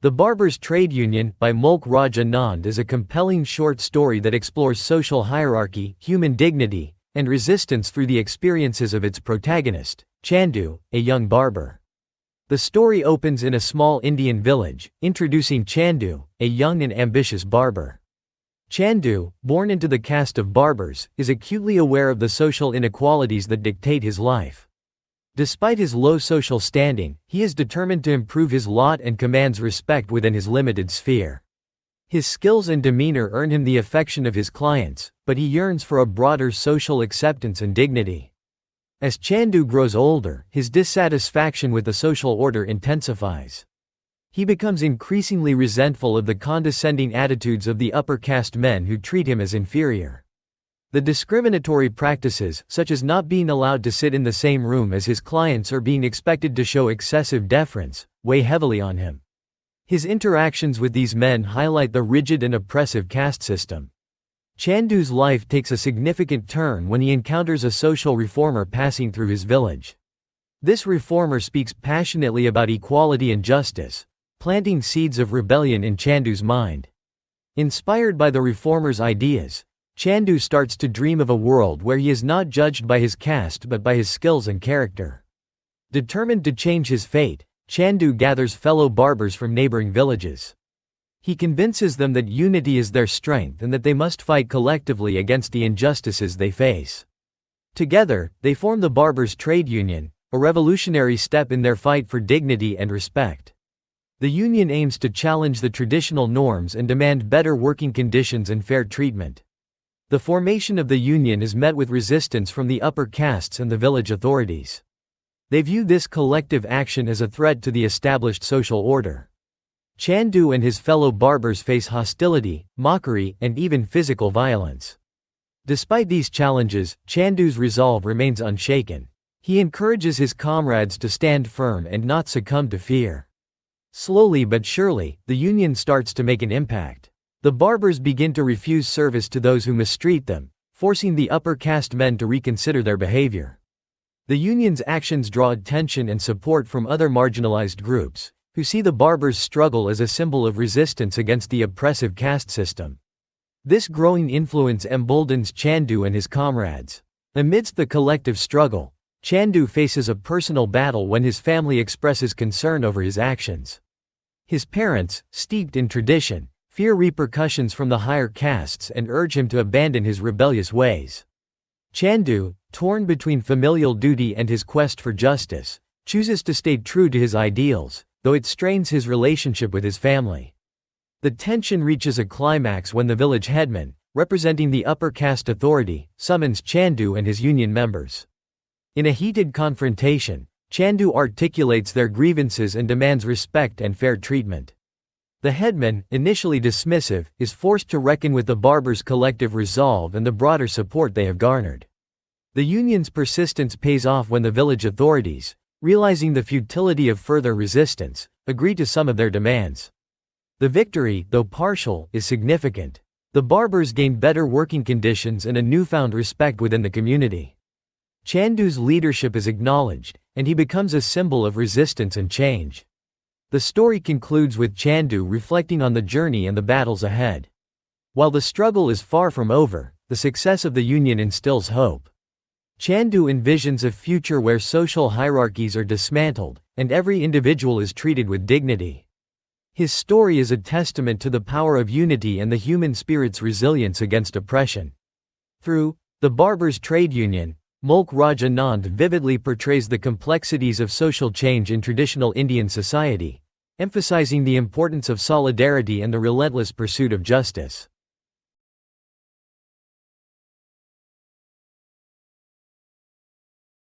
The Barber's Trade Union by Mulk Anand is a compelling short story that explores social hierarchy, human dignity, and resistance through the experiences of its protagonist, Chandu, a young barber. The story opens in a small Indian village, introducing Chandu, a young and ambitious barber. Chandu, born into the caste of barbers, is acutely aware of the social inequalities that dictate his life. Despite his low social standing, he is determined to improve his lot and commands respect within his limited sphere. His skills and demeanor earn him the affection of his clients, but he yearns for a broader social acceptance and dignity. As Chandu grows older, his dissatisfaction with the social order intensifies. He becomes increasingly resentful of the condescending attitudes of the upper caste men who treat him as inferior. The discriminatory practices, such as not being allowed to sit in the same room as his clients or being expected to show excessive deference, weigh heavily on him. His interactions with these men highlight the rigid and oppressive caste system. Chandu's life takes a significant turn when he encounters a social reformer passing through his village. This reformer speaks passionately about equality and justice, planting seeds of rebellion in Chandu's mind. Inspired by the reformer's ideas, Chandu starts to dream of a world where he is not judged by his caste but by his skills and character. Determined to change his fate, Chandu gathers fellow barbers from neighboring villages. He convinces them that unity is their strength and that they must fight collectively against the injustices they face. Together, they form the Barbers' Trade Union, a revolutionary step in their fight for dignity and respect. The union aims to challenge the traditional norms and demand better working conditions and fair treatment. The formation of the union is met with resistance from the upper castes and the village authorities. They view this collective action as a threat to the established social order. Chandu and his fellow barbers face hostility, mockery, and even physical violence. Despite these challenges, Chandu's resolve remains unshaken. He encourages his comrades to stand firm and not succumb to fear. Slowly but surely, the union starts to make an impact. The barbers begin to refuse service to those who mistreat them, forcing the upper caste men to reconsider their behavior. The union's actions draw attention and support from other marginalized groups, who see the barbers' struggle as a symbol of resistance against the oppressive caste system. This growing influence emboldens Chandu and his comrades. Amidst the collective struggle, Chandu faces a personal battle when his family expresses concern over his actions. His parents, steeped in tradition, fear repercussions from the higher castes and urge him to abandon his rebellious ways. Chandu, torn between familial duty and his quest for justice, chooses to stay true to his ideals, though it strains his relationship with his family. The tension reaches a climax when the village headman, representing the upper caste authority, summons Chandu and his union members. In a heated confrontation, Chandu articulates their grievances and demands respect and fair treatment. The headman, initially dismissive, is forced to reckon with the barbers' collective resolve and the broader support they have garnered. The union's persistence pays off when the village authorities, realizing the futility of further resistance, agree to some of their demands. The victory, though partial, is significant. The barbers gain better working conditions and a newfound respect within the community. Chandu's leadership is acknowledged, and he becomes a symbol of resistance and change. The story concludes with Chandu reflecting on the journey and the battles ahead. While the struggle is far from over, the success of the union instills hope. Chandu envisions a future where social hierarchies are dismantled, and every individual is treated with dignity. His story is a testament to the power of unity and the human spirit's resilience against oppression. Through The Barber's Trade Union, Mulk Anand vividly portrays the complexities of social change in traditional Indian society, emphasizing the importance of solidarity and the relentless pursuit of justice.